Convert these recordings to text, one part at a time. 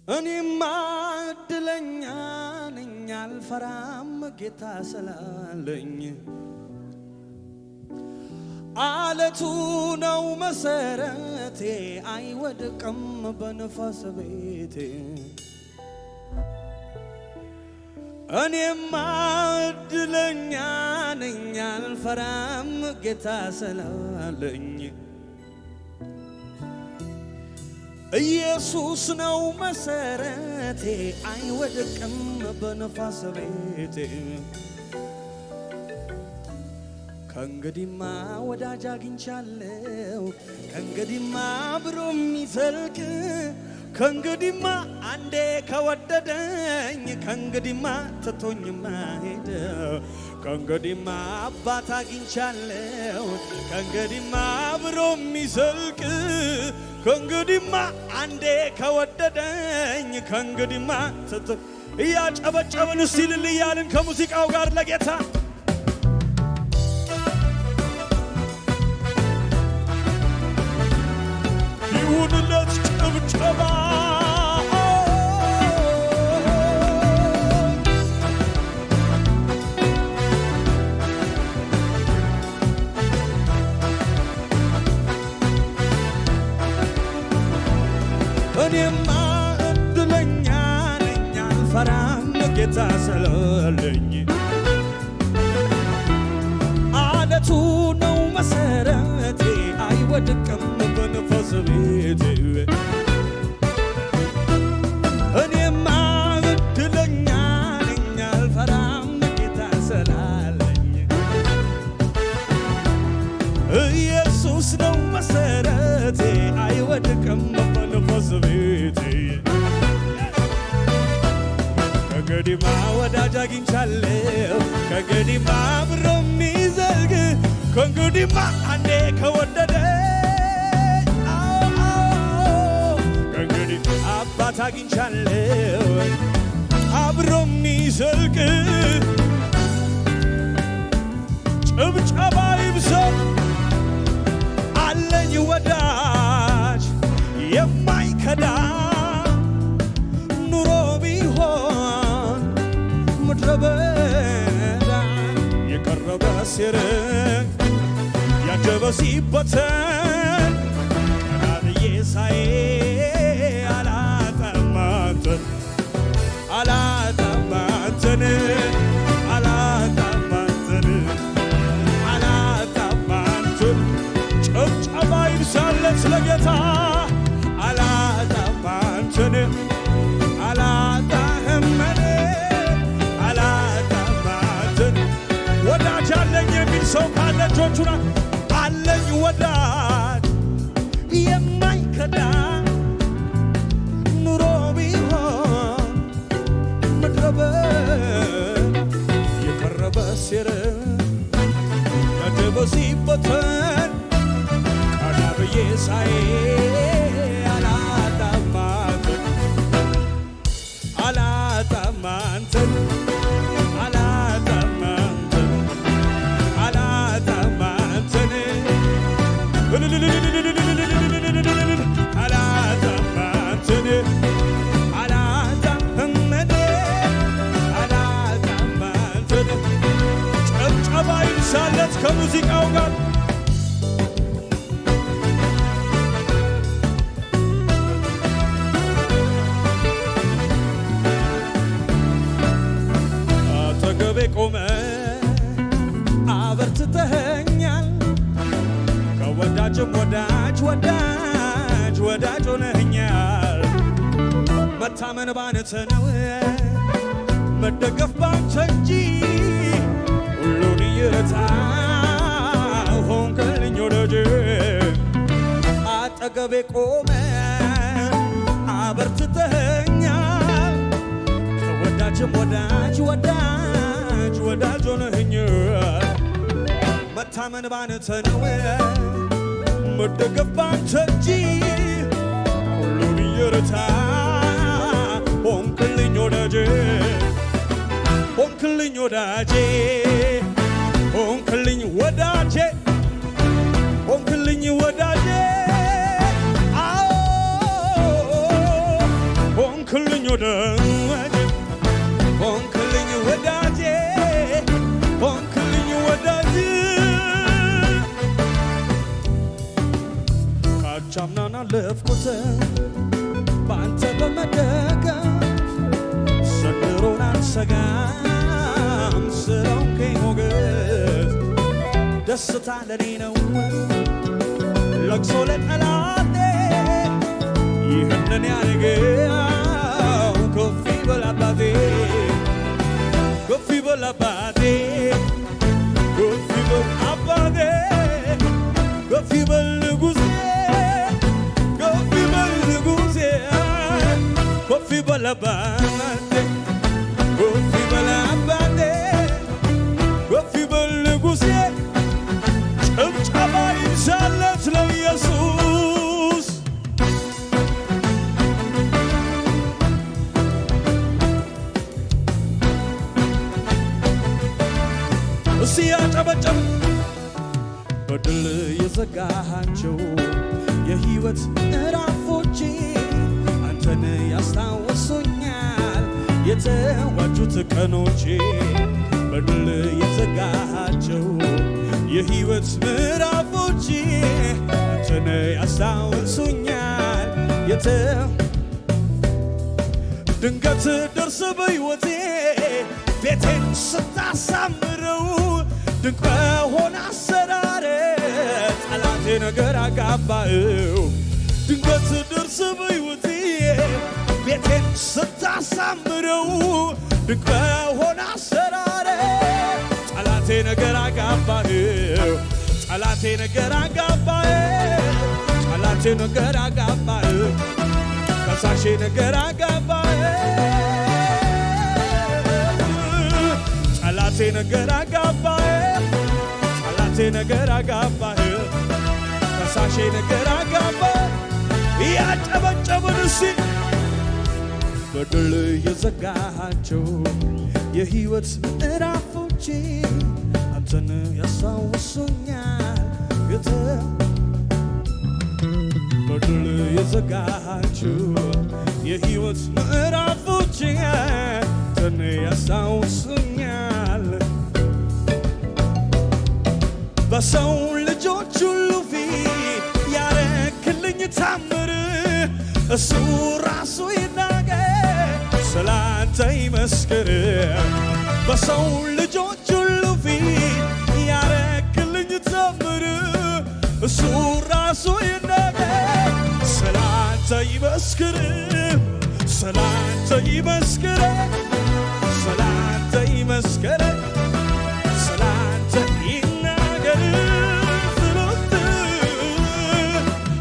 እኔማ እድለኛ ነኝ አልፈራም ጌታ ስላለኝ አለቱ ነው መሰረቴ አይወድቅም በነፋስ ቤቴ እኔማ እድለኛ ነኝ አልፈራም ጌታ ስላለኝ ኢየሱስ ነው መሰረቴ አይወድቅም በነፋስ ቤቴ ከእንግዲህማ ወዳጅ አግኝቻለሁ ከእንግዲህማ አብሮ የሚዘልቅ ከእንግዲህማ አንዴ ከወደደኝ ከእንግዲህማ ትቶኝማ ሄደ ከእንግዲህማ አባት አግኝቻለሁ ከእንግዲህማ አብሮ የሚዘልቅ ከእንግዲህማ አንዴ ከወደደኝ ከእንግዲህማ እያጨበጨብን እስቲ እልል እያልን ከሙዚቃው ጋር ለጌታ ይሁንለት ጭብጨባ እኔማ እድለኛ ነኝ አልፈራም ጌታ ስላለኝ አለቱ ነው መሰረቴ አይወድቅም በነፋስ ቤቴ እኔማ እድለኛ ነኝ አልፈራም ጌታ ስላለኝ ኢየሱስ ነው መሰረቴ አይወድቅም በነፋስ ቤቴ ከእንግዲህማ ወዳጅ አግኝቻለሁ ከእንግዲህማ አብሮ የሚዘልቅ ከእንግዲህማ አንዴ ከወደደኝ ከእንግዲህ አባት አግኝቻለሁ አብሮ የሚዘልቅ ጭብጨባ ይብዛው አለኝ ወዳጅ የማይከዳ ኑሮ ቢሆን ምድረ በዳ የቀረበ ሲርቅ ያጀበ ሲበተን ቀና ብዬ ሳይ አላጣም አንተን አላጣም አንተን አላጣም አንተን አላጣም አንተን ጭብጨባ ይብዛለት ለጌታ አላጣም አንተን አላጣህም እኔ አላጣም አንተን ወዳጅ አለኝ የሚል ሰው ካለ እጆቹን አለኝ ወዳጅ የማይከዳ ኑሮ ቢሆን ምድረ በዳ የቀረበ ሲርቅ ያጀበ ሲበተን ቀና ብዬ ሳይ አላጣም አንተን አላጣም አንተን አላጣም አንተን አላጣም አንተን አላጣም አንተን አላጣም እኔ አላጣም አንተን ጭብጨባ ይብዛለት ከሙዚቃው ጋር አጠገቤ ቆመ አበርትተኸኛል ከወዳጅም ወዳጅ ወዳጅ ወዳጅ ሆነኸኛል መታመን ባንተ ነው መደገፍ ባንተ እንጂ ሁሉን እየረታ ሆንክልኝ ወዳጄ አጠገቤ ቆመ አበርትተኸኛል ከወዳጅም ወዳጅ ወዳጅ ወዳጅ ሆነኸኛል መታመን ባንተ ነው መደገፍ ባንተ እንጂ ሁሉን እየረታ ሆንክልኝ ወዳጄ ሆንክልኝ ወዳጄ ሆንክልኝ ወዳጄ ሆንክልኝ ወዳጄ ካቻምናን አለፍኩት በአንተ በመደገፍ ዘንድሮን አልሰጋም ስለሆንከኝ ሞገስ ደስታ ለኔ ነው ለቅሶ ለጠላቴ ይህንን ያደረገው ከፍ ይበል አባቴ ከፍ ይበል አባቴ ከፍ ይበል አባቴ ከፍ ይበል ንጉሴ ከፍ ይበል ንጉሴ ከፍ ይበል አባቴ ከፍ ይበል አባቴ ከፍ ይበል ንጉሴ ጭብጨባ ይብዛለት ለኢየሱስ እስቲ ያጨበጨብ በድል የዘጋሃቸው የሕይወት ምዕራፎቼ አንተን ያስታወሱኛል የተዋጁት ቀኖቼ በድል የዘጋሃቸው የሕይወት ምዕራፎቼ አንተን ያስታወሱኛል ድንገት ደርስ በሕይወቴ ቤቴን ስታሳምረው ድንቅ በሆነ አሰራር ጠላቴ ነገር አጋባኸው ድንገት ደርስ በሕይወቴ ቤቴን ስታሳምረው ድንቅ በሆነ አሰራር ጠላቴ ነገር አጋባኸው ጠላቴ ነገር አጋባኸው ጠላቴ ነገር አጋባኸው ከሳሼ ነገር አጋባኸው ጠላቴ ነገር አጋባኸው ጠላቴ ነገር አጋባኸው ከሳሼ ነገር አጋባኸው ያጨበጨብን እስቲ በድል የዘጋሃቸው የሕይወት ምዕራፎቼ አንተን ያስታውሱኛል በድል የዘጋሃቸው የሕይወት ምዕራፎቼ አንተን ያስታውሱኛል በሰው ልጆች ሁሉ ፊት ያረክልኝ ታምር እሱ ራሱ ይናገር ስላንተ ይመስክር በሰው ልጆች ሁሉ ፊት ያረክልኝ ታምር እሱ ራሱ ይናገር ስላንተ ይመስክር ስላንተ ይመስክር ስላንተ ይመስክር ስላንተ ይናገር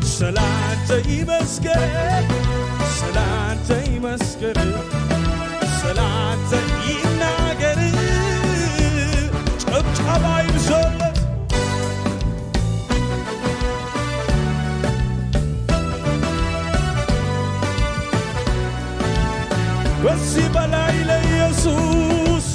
ስላንተ ይመስክር ስላንተ ይመስክር ስላንተ ይናገር ጭብጨባ ይብዛለት ከዚህ በላይ ለኢየሱስ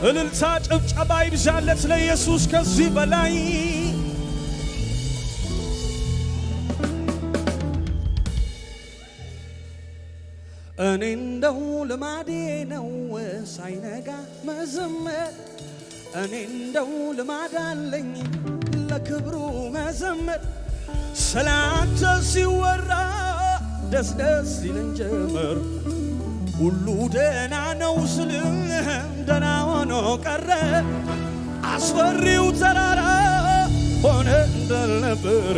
እልልታ ጭብጨባ ይብዛለት ለኢየሱስ ከዚህ በላይ እኔ እንደው ልማዴ ነው ሳይነጋ መዘመር እኔ እንደው ልማድ አለኝ ለክብሩ መዘመር ስላንተ ሲወራ ደስ ደስ ይለኝ ጀመር ሁሉ ደህና ነው ስልህ ደህና ሆኖ ቀረ አስፈሪው ተራራ ሆነ እንዳልነበረ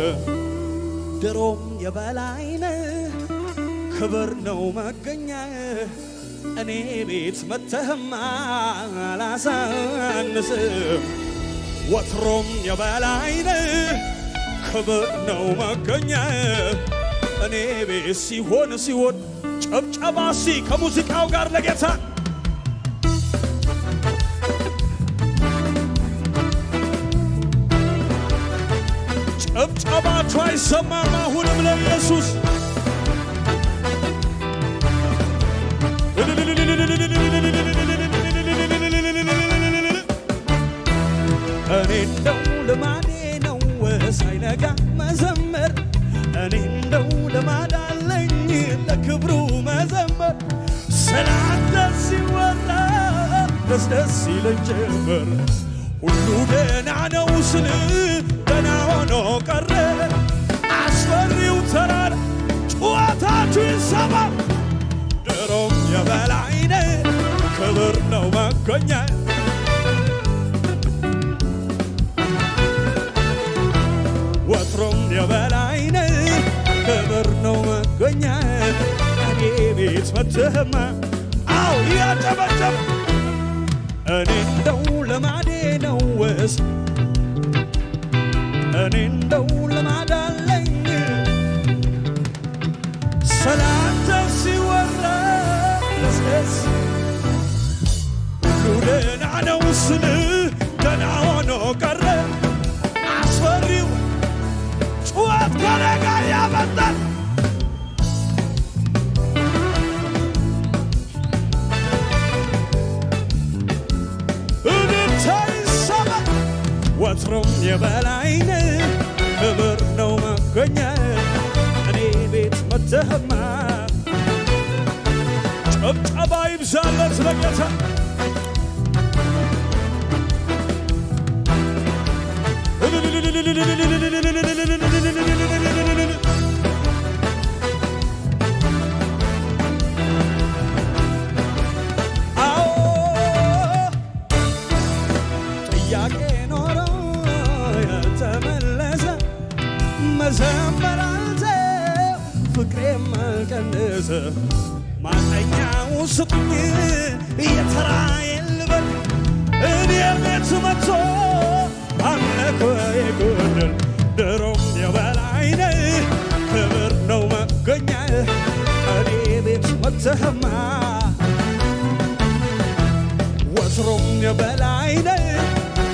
ድሮም የበላይነህ ክብር ነው መገኛ እኔ ቤት መተህማ አላሳንስም ወትሮም የበላይነህ ክብር ነው መገኛ እኔ ቤት ሲሆን ጨብጨባ ሲ ከሙዚቃው ጋር ለጌታ ጨብጨባችሁ አይሰማም አሁንም ለኢየሱስ እኔ እንደው ልማዴ ነው ሳይነጋ መዘመር እኔ እንደው ልማድ አለኝ ለክብሩ መዘመር ስላ ደስ ደስ ይለኝ ጀመር ሁሉ ደህና ነው ስል ደህና ሆኖ ቀረ አስፈሪው ተራራ ጩኸታችሁ ይሰማ ድሮም የበላይነ ክብር ነው መገኛ ወትሮም የበላይነ ክብር ነው መገኛ እኔ ቤት መጥተህማ አው ያጨበጨብ እኔ እንደው ልማዴ ነው ወስ እኔ እንደው ልማድ አለኝ ሰላምታ ሲወራ ደስ ሁሉ ደህና ነው ስል ደህና ሆኖ ቀረ አስፈሪው ጩኸት ከኔ ጋር ያመጣል ወትሮም የበላይነ ክብር ነው መገኛ እኔ ቤት መጥተህማ ጭብጨባ ይብዛለት ለጌታ አዎ ጥያቄ ኖሮ ያልተመለሰ መዘመር አልተው ፍቅሬም አልቀነሰ ማጠኛው ስጡኝ የተራዬን ልበል እኔ ቤት መጥቶ አምልኮ ይጎድል ድሮም የበላይነ ክብር ነው መገኛ እኔ ቤት መጥተህማ ወትሮም የበላይነ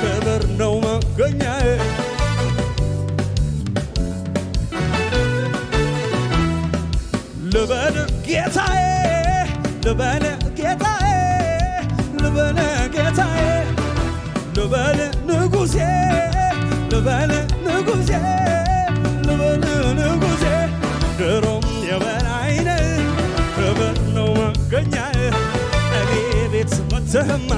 ክብር ነው መገኛ ልበል ጌታዬ ልበል ጌታዬ ልበል ጌታዬ ልበል ንጉሴ ልበል ንጉሴ ልበል ንጉሴ ድሮም የበላይነ ክብር ነው መገኛ እኔ ቤት መጥተህማ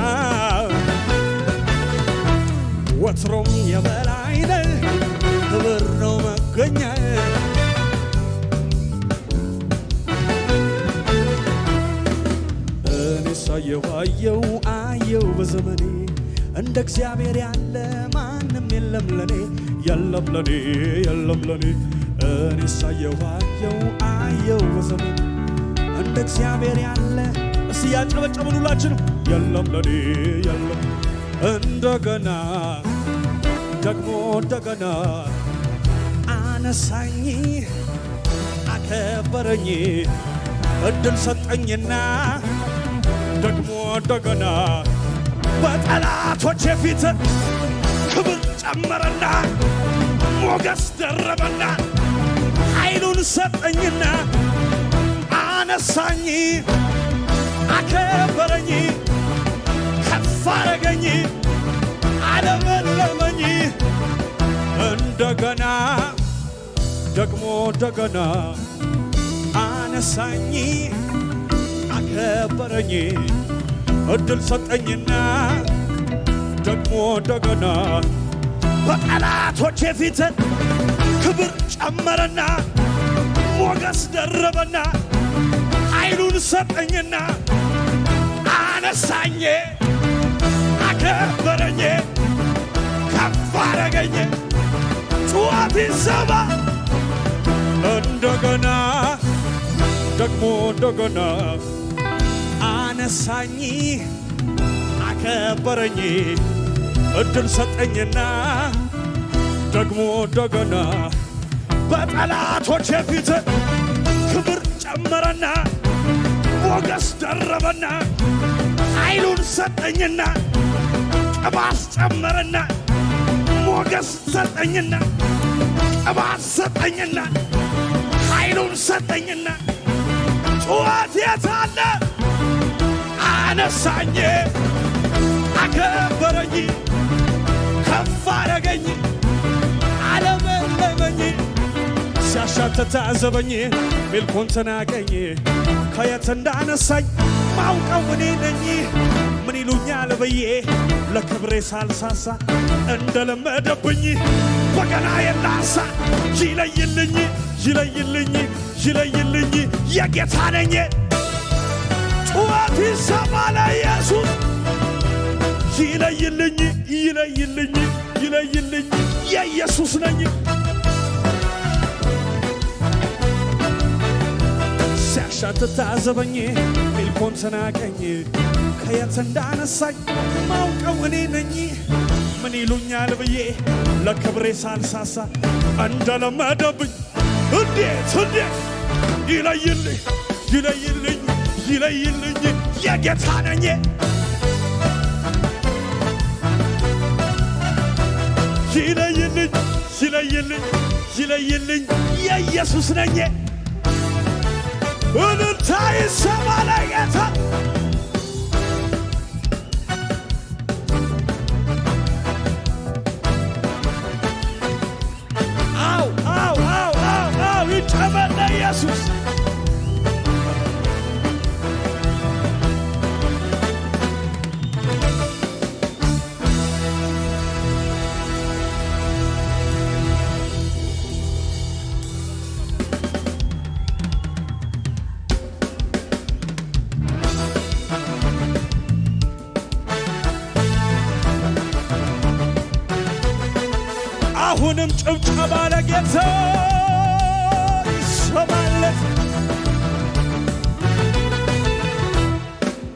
ወትሮም የበላይነ ክብር ነው መገኛ እኔስ አየው በዘመኔ እንደ እግዚአብሔር ያለ ማንም የለም ለኔ የለም ለኔ የለም ለኔ እኔስ አየው በዘመኔ እንደ እግዚአብሔር ያለ እስቲ ያጨበጨብን ሁላችንም የለም ለኔ የለም እንደገና ደግሞ እንደገና አነሳኝ አከበረኝ እድል ሰጠኝና ደግሞ እንደገና በጠላቶቼ ፊት ክብር ጨመረና ሞገስ ደረበና ኃይሉን ሰጠኝና አነሳኝ አከበረኝ ከፍ አረገኝ አለመለመኝ እንደገና ደግሞ እንደገና አነሳኝ አከበረኝ እድል ሰጠኝና ደግሞ እንደገና በጠላቶቼ ፊት ክብር ጨመረና ሞገስ ደረበና ኃይሉን ሰጠኝና አነሳኝ አከበረኝ ከፍ አረገኝ ጩኸት ይሰማ እንደገና ደግሞ እንደገና አነሳኝ አከበረኝ እድል ሰጠኝና ደግሞ እንደገና በጠላቶቼ ፊት ክብር ጨመረና ሞገስ ደረበና ኃይሉን ሰጠኝና ቅባት ጨመረና ሞገስ ሰጠኝና ቅባት ሰጠኝና ኃይሉን ሰጠኝና ጩኸት የታለ አነሳኝ አከበረኝ ከፍ አረገኝ አለመለመኝ ሲያሻትት ታዘበኝ ሚልኩን ተናገኝ ከየት እንዳነሳኝ ማውቀው እኔ ነኝ ምን ይሉኛል ብዬ ለክብሬ ሳልሳሳ እንደለመደብኝ በገና የላሳ ይለይልኝ ይለይልኝ ይለይልኝ የጌታ ነኝ ጩኸት ይሰማ ለኢየሱስ ይለይልኝ ይለይልኝ ይለይልኝ የኢየሱስ ነኝ ሲያሻት ታዘበኝ ሚልኮን ተናቀኝ ከየት እንዳነሳኝ ማውቀው እኔ ነኝ ምን ይሉኛል ብዬ ለክብሬ ሳልሳሳ እንደለመደብኝ እንዴት ይለይልኝ ይለይልኝ ይለይልኝ የጌታ ነኝ ይለይልኝ ይለይልኝ ይለይልኝ የኢየሱስ ነኝ እልልታ ይሰማ ለጌታ አው ይጨመር ለኢየሱስ አሁንም ጭብጨባ ለጌታ ይሰማለት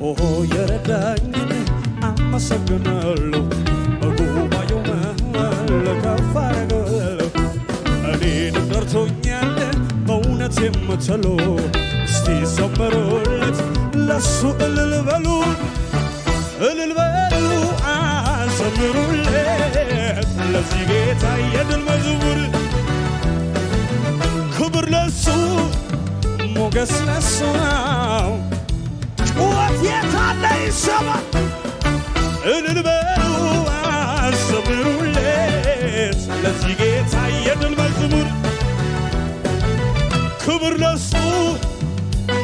ኦሆ የረዳኝን አመሰግናለሁ በጉባኤው መሃል ከፍ አደርጋለሁ እኔንም ረድቶኛል በእውነት የምትሉ እስቲ ዘምሩለት ለሱ እልል በሉ ዘምሩለት ለዚህ ጌታ የድል መዝሙር ክብር ለሱ ሞገስ ለሱ ጩኸት የታለ ይሰማ እልል በሉ ዘምሩለት ለዚህ ጌታ የድል መዝሙር ክብር ለሱ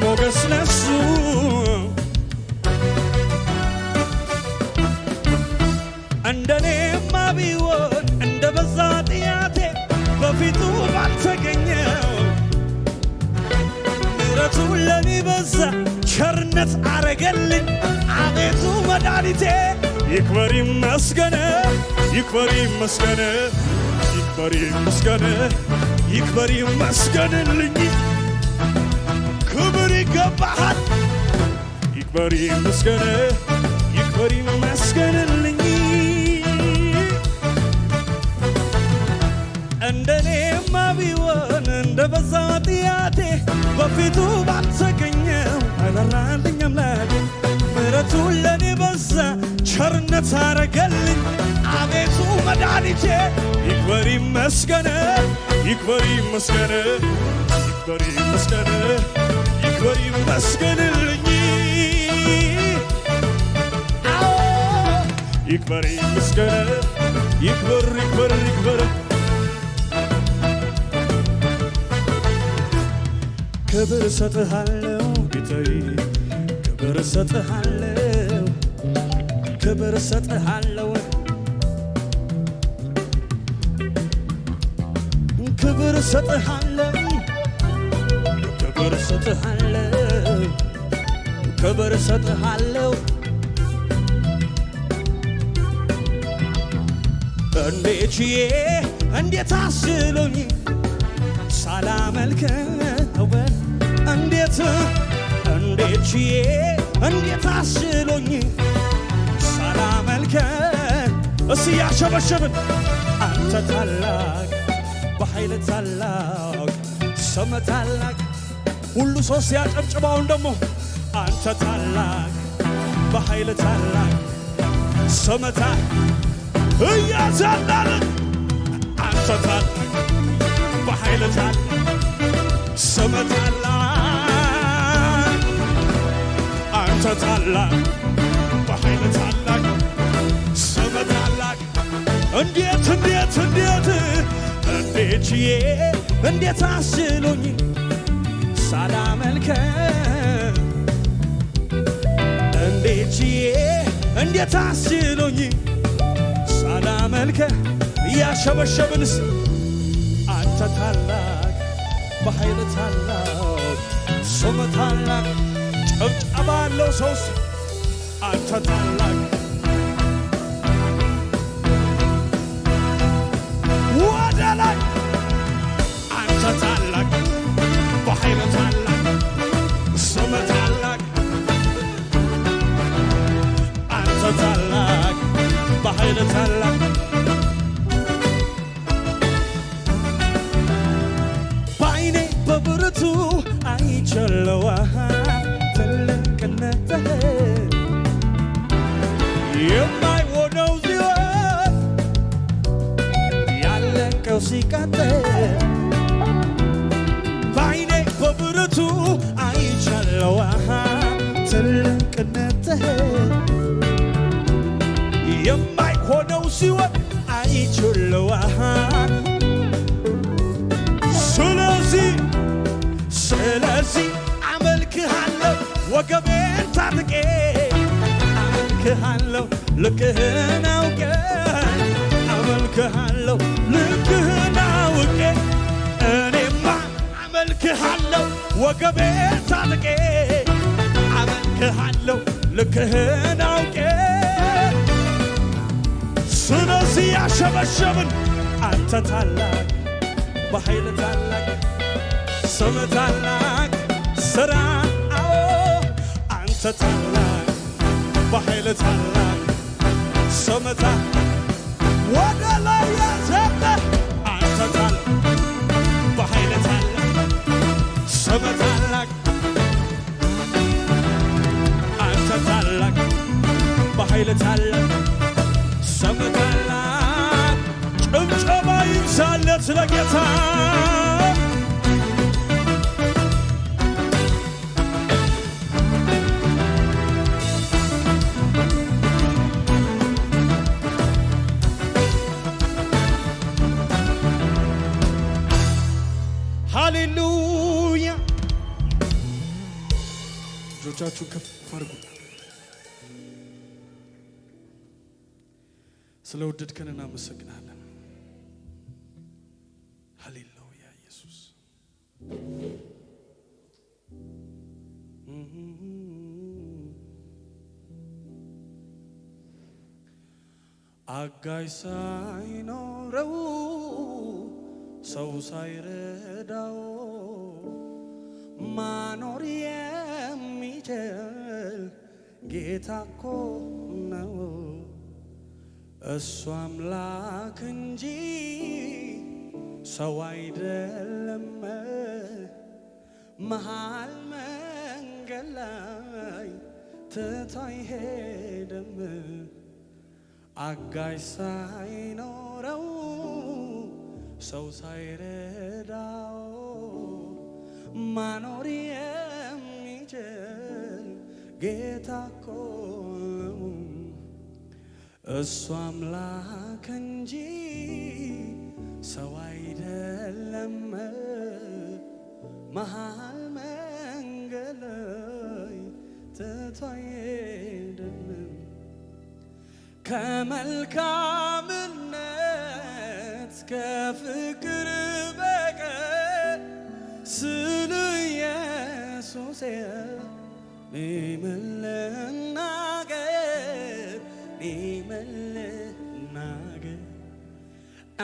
ሞገስ ለሱ እንደኔማ ቢሆን እንደ በዛ ጥያቴ በፊቱ ባልተገኘው ምሕረቱ ለኔ በዛ ቸርነት አረገልኝ አቤቱ መድኃኒቴ ይክበር ይመስገን ይክበር ይመስገን ይክበር ይመስገን ይክበር ይመስገንልኝ ክብር ይገባሃል ይክበር ይመስገን ይክበር ይመስገንልኝ እንደኔማ ቢሆን እንደ በዛ ጥያቴ በፊቱ ባልተገኘው አይራራልኝ አምላክ ምሕረቱ ለኔ በዛ ቸርነት አረገልኝ አቤቱ መድኃኒቴ ይክበር ይመስገን ይክበር ይመስገን ይክበር ይመስገን ይክበር ይመስገንልኝ ይክበር ይመስገን ይክበር ይክበር ይክበር ክብር እሰጥሃለሁ ጌታዬ ክብር እሰጥሃለሁ ክብር እሰጥሃለሁ ክብር እሰጥሃለሁ ክብር እሰጥሃለሁ ክብር እሰጥሃለሁ እንዴችዬ እንዴት አስሎኝ ሳላመልከው እንዴችዬ እንዴት አስሎኝ ሳላመልከ እስቲ ያሸበሸብን አንተ ታላቅ በኃይል ታላቅ ስም ታላቅ ሁሉ ሶስት ያጨብጭባውን ደግሞ አንተ ታላቅ በኃይል ታላቅ ስም ታላቅ እያዘላልን አንተ ታላቅ በኃይል ታላቅ ስም ታላቅ አንተ ታላቅ በኃይል ታላቅ ስም ታላቅ እንዴት ችዬ እንዴት አስሎኝ ሳላመልከ ችዬ እንዴት አስችሎኝ ሳላመልክ እያሸበሸብንስ አንተ ታላቅ በኃይል ታላቅ ስም ታላቅ ጭብጨባ አለው ሰውስ አንተ ታላቅ ወደ ላይ አንተ ታላቅ በኃይል ታላቅ ስም ታላቅ አንተ ታላቅ በኃይል ታላቅ በዓይኔ በብርቱ አይቼዋለሁ ትልቅነትህን የማይሆነው ሲሆን ያለቀው ሲቀጥል በዓይኔ በብርቱ አይቼዋለሁ ትልቅነትህን የማይሆነው ሲሆን አይቼዋለሁ ስለዚህ አመልክሃለሁ ወገቤን ታጥቄ አመልክሃለሁ ልክህን አውቄ አመልክሃለሁ ልክህን አውቄ እኔማ አመልክሃለሁ ወገቤን ታጥቄ አመልክሃለሁ ልክህን አውቄ ስለዚህ ያሸበሸብን አንተ ታላቅ በኃይል ታላቅ ስም ታላቅ ሥራ አንተ ታላቅ በኃይል ታላቅ ስም ታላቅ ወደ ላይ ያዘለ አንተ ታላቅ በኃይል ታላቅ ስም ታላቅ አንተ ታላቅ በኃይል ታላቅ ስም ታላቅ ጭብጨባ ይብዛለት ለጌታ ሃሌሉያ እጆቻችሁን ከፍ አድርጉ ስለ ወደድከን እናመሰግናለን ሃሌሉያ ኢየሱስ አጋዥ ሳይኖረው ሰው ሳይረዳው ማኖር የሚችል ጌታ እኮ ነው እሱ አምላክ እንጂ ሰው አይደለም መሃል መንገድ ላይ ትቶ አይሄድም አጋዥ ሳይኖረው ሰው ሳይረዳው ማኖር የሚችል ጌታ እኮ ነው እሱ አምላክ እንጂ ሰው አይደለም መሃል መንገድ ላይ ትቶ አይሄድም ከመልካምነት ከፍቅር በቀር ስለ ኢየሱስ ምን ልናገር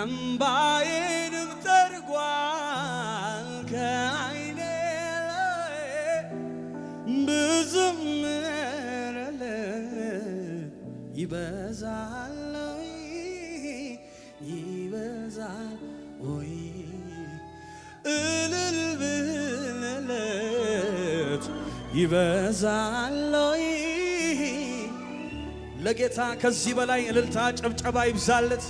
እምባዬንም ጠርጓል ከዓይኔ ላይ ብዘምርለት ይበዛል ወይ እልል ብልለት ይበዛል ወይ ለጌታ ከዚህ በላይ እልልታ ጭብጨባ ይብዛለት